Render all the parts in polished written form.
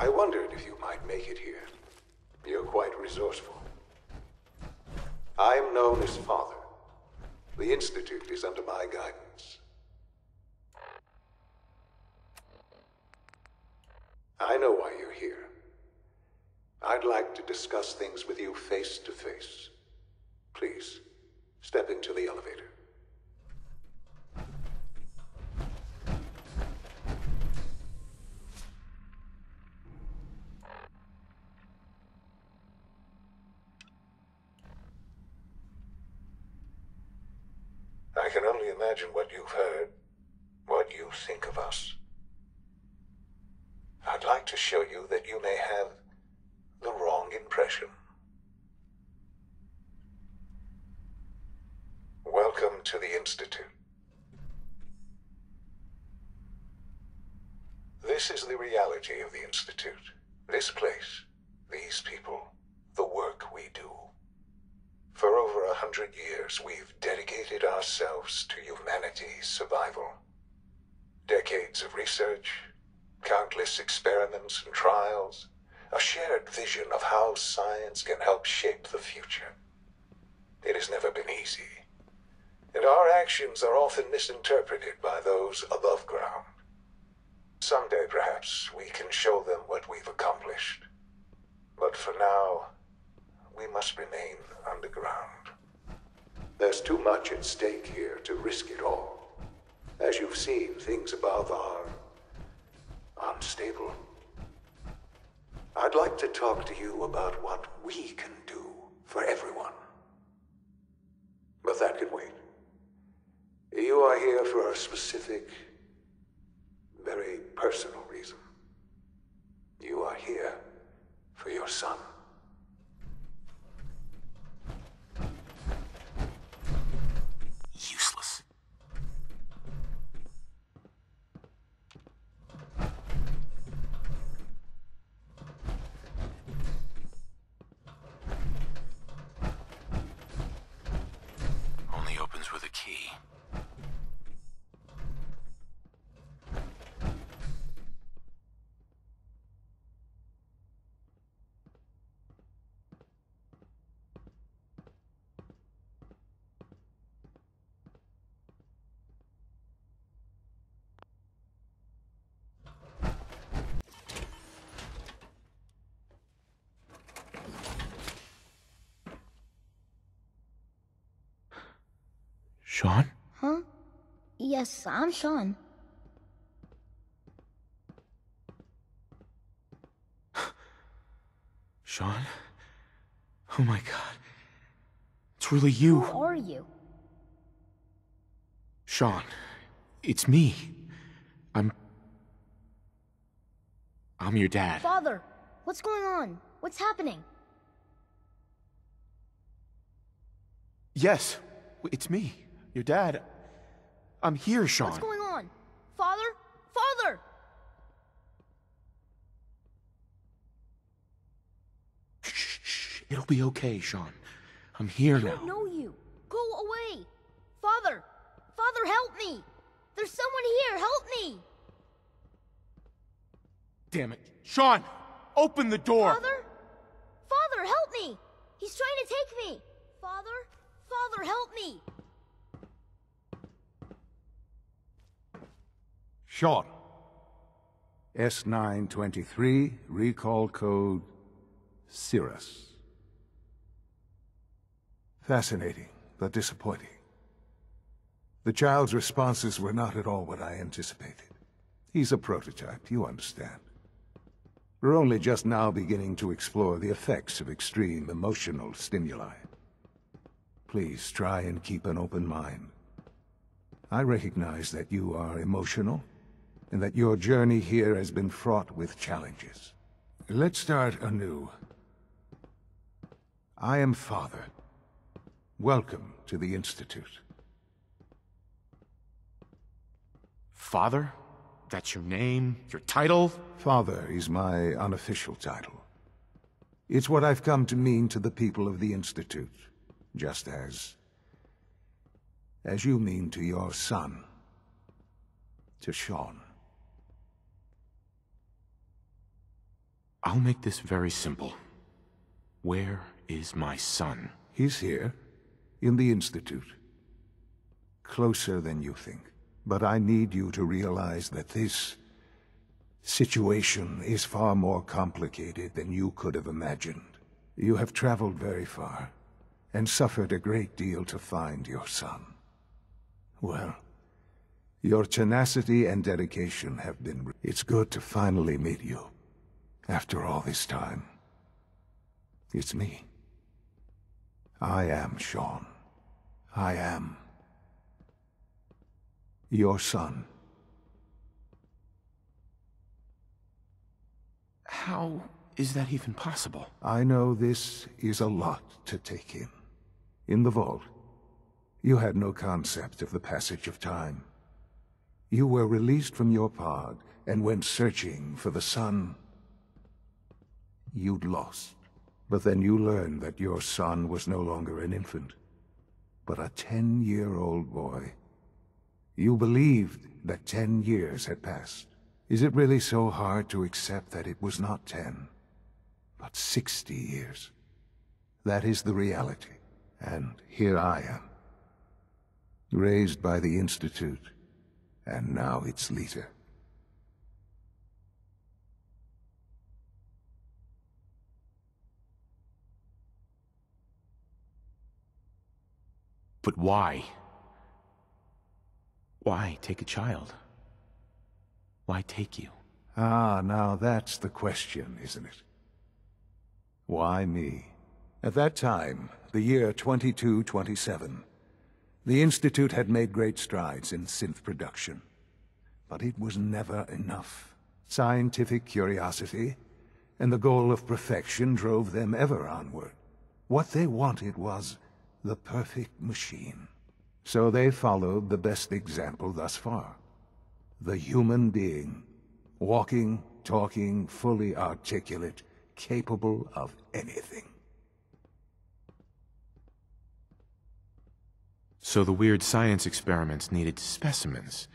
I wondered if you might make it here. You're quite resourceful. I am known as Father. The Institute is under my guidance. I know why you're here. I'd like to discuss things with you face to face. Please, step into the elevator. I can only imagine what you've heard, what you think of us. I'd like to show you that you may have the wrong impression. Welcome to the Institute. This is the reality of the Institute. This place, these people, the work we do. For over 100 years, we've dedicated ourselves to humanity's survival. Decades of research, countless experiments and trials, a shared vision of how science can help shape the future. It has never been easy, and our actions are often misinterpreted by those above ground. Someday, perhaps, we can show them what we've accomplished. But for now, we must remain underground. There's too much at stake here to risk it all. As you've seen, things above are unstable. I'd like to talk to you about what we can do for everyone. But that can wait. You are here for a specific, very personal reason. You are here for your son. Useless. Only opens with a key. Shaun? Huh? Yes, I'm Shaun. Shaun? Oh my god. It's really you. Who are you? Shaun, it's me. I'm your dad. Father, what's going on? What's happening? Yes, it's me, your dad. I'm here, Shaun. What's going on? Father? Father! Shh. It'll be okay, Shaun. I'm here now. I don't know you. Go away. Father! Father, help me! There's someone here, help me! Damn it. Shaun! Open the door! Father? Father, help me! He's trying to take me! Father? Father, help me! Shaun. S923, recall code Cirrus. Fascinating, but disappointing. The child's responses were not at all what I anticipated. He's a prototype, you understand. We're only just now beginning to explore the effects of extreme emotional stimuli. Please try and keep an open mind. I recognize that you are emotional, and that your journey here has been fraught with challenges. Let's start anew. I am Father. Welcome to the Institute. Father? That's your name? Your title? Father is my unofficial title. It's what I've come to mean to the people of the Institute, just as you mean to your son, to Shaun. I'll make this very simple. Where is my son? He's here, in the Institute. Closer than you think. But I need you to realize that this situation is far more complicated than you could have imagined. You have traveled very far, and suffered a great deal to find your son. Well, your tenacity and dedication have been... It's good to finally meet you, after all this time. It's me. I am SHAUN. I am your son. How is that even possible? I know this is a lot to take in. In the vault, you had no concept of the passage of time. You were released from your pod and went searching for the son you'd lost. But then you learned that your son was no longer an infant, but a 10-year-old boy. You believed that 10 years had passed. Is it really so hard to accept that it was not 10, but 60 years? That is the reality. And here I am, raised by the Institute, and now its leader. But why? Why take a child? Why take you? Ah, now that's the question, isn't it? Why me? At that time, the year 2227, the Institute had made great strides in synth production. But it was never enough. Scientific curiosity and the goal of perfection drove them ever onward. What they wanted was the perfect machine. So they followed the best example thus far. The human being. Walking, talking, fully articulate, capable of anything. So the weird science experiments needed specimens.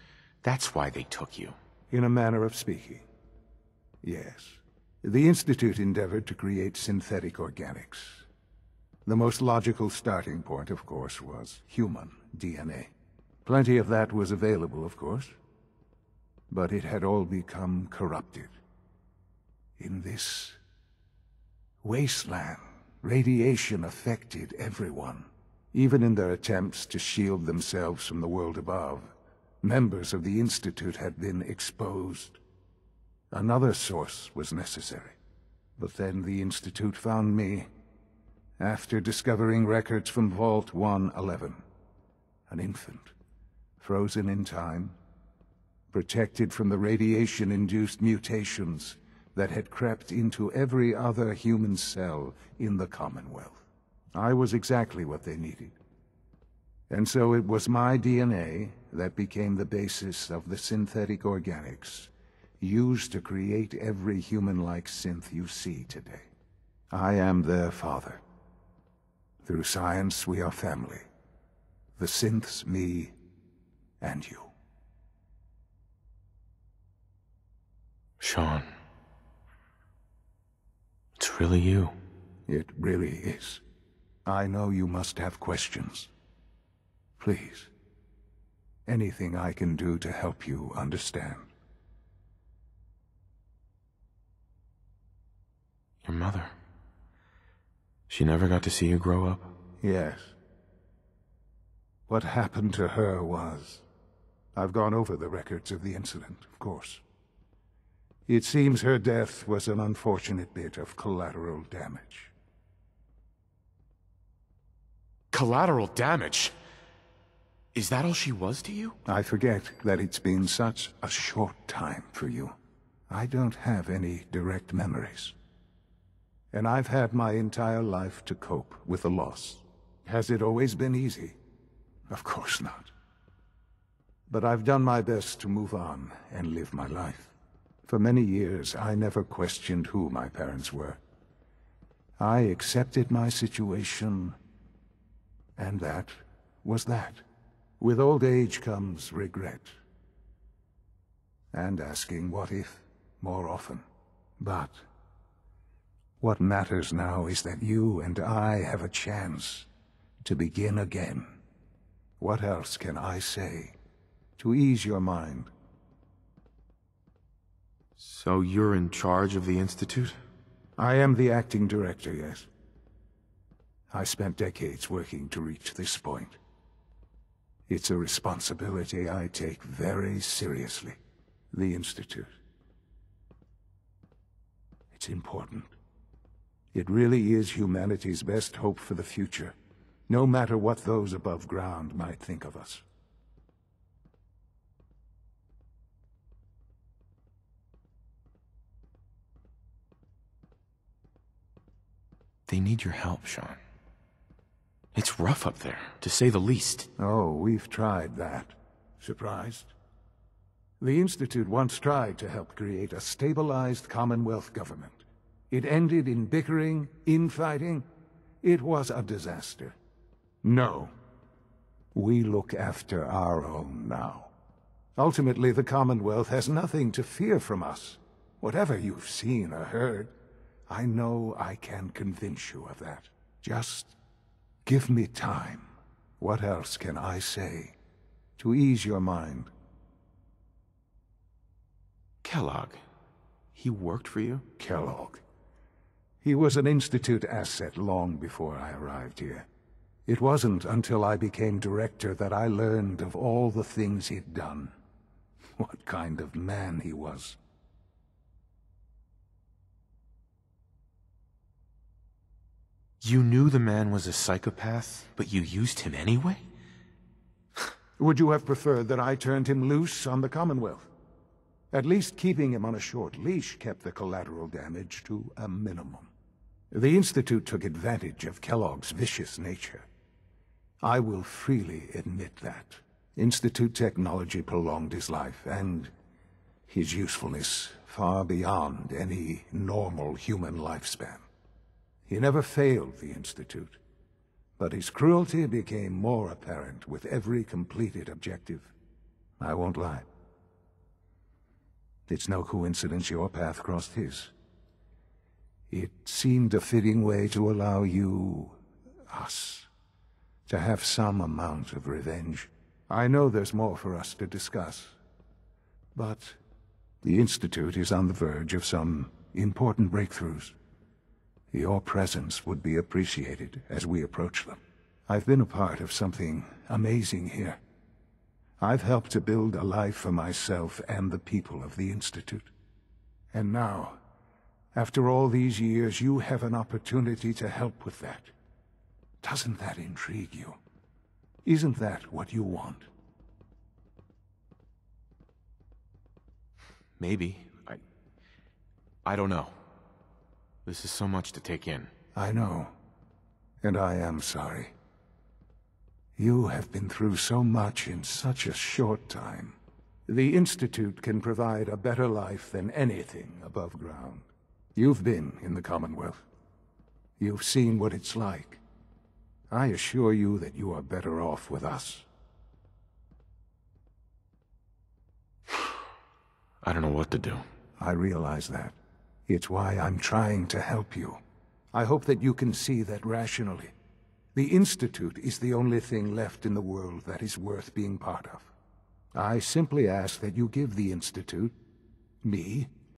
That's why they took you. In a manner of speaking. Yes. The Institute endeavored to create synthetic organics. The most logical starting point, of course, was human DNA. Plenty of that was available, of course. But it had all become corrupted. In this wasteland, radiation affected everyone. Even in their attempts to shield themselves from the world above, members of the Institute had been exposed. Another source was necessary. But then the Institute found me, after discovering records from Vault 111. An infant, frozen in time, protected from the radiation-induced mutations that had crept into every other human cell in the Commonwealth. I was exactly what they needed. And so it was my DNA that became the basis of the synthetic organics used to create every human-like synth you see today. I am their father. Through science, we are family. The synths, me, and you. SHAUN. It's really you. It really is. I know you must have questions. Please. Anything I can do to help you understand. Your mother. She never got to see you grow up? Yes. What happened to her was... I've gone over the records of the incident, of course. It seems her death was an unfortunate bit of collateral damage. Collateral damage? Is that all she was to you? I forget that it's been such a short time for you. I don't have any direct memories. And I've had my entire life to cope with the loss. Has it always been easy? Of course not. But I've done my best to move on and live my life. For many years, I never questioned who my parents were. I accepted my situation, and that was that. With old age comes regret. And asking what if more often. But What matters now is that you and I have a chance to begin again. What else can I say to ease your mind? So you're in charge of the Institute? I am the acting director, yes. I spent decades working to reach this point. It's a responsibility I take very seriously. The Institute. It's important. It really is humanity's best hope for the future, no matter what those above ground might think of us. They need your help, Shaun. It's rough up there, to say the least. Oh, we've tried that. Surprised? The Institute once tried to help create a stabilized Commonwealth government. It ended in bickering, infighting. It was a disaster. No. We look after our own now. Ultimately, the Commonwealth has nothing to fear from us. Whatever you've seen or heard, I know I can convince you of that. Just give me time. What else can I say to ease your mind? Kellogg. He worked for you? Kellogg. He was an Institute asset long before I arrived here. It wasn't until I became director that I learned of all the things he'd done. What kind of man he was. You knew the man was a psychopath, but you used him anyway? Would you have preferred that I turned him loose on the Commonwealth? At least keeping him on a short leash kept the collateral damage to a minimum. The Institute took advantage of Kellogg's vicious nature. I will freely admit that. Institute technology prolonged his life, and his usefulness far beyond any normal human lifespan. He never failed the Institute, but his cruelty became more apparent with every completed objective. I won't lie. It's no coincidence your path crossed his. It seemed a fitting way to allow you, us, to have some amount of revenge. I know there's more for us to discuss, but the Institute is on the verge of some important breakthroughs. Your presence would be appreciated as we approach them. I've been a part of something amazing here. I've helped to build a life for myself and the people of the Institute. And now, after all these years, you have an opportunity to help with that. Doesn't that intrigue you? Isn't that what you want? Maybe. I don't know. This is so much to take in. I know. And I am sorry. You have been through so much in such a short time. The Institute can provide a better life than anything above ground. You've been in the Commonwealth. You've seen what it's like. I assure you that you are better off with us. I don't know what to do. I realize that. It's why I'm trying to help you. I hope that you can see that rationally. The Institute is the only thing left in the world that is worth being part of. I simply ask that you give the Institute, me,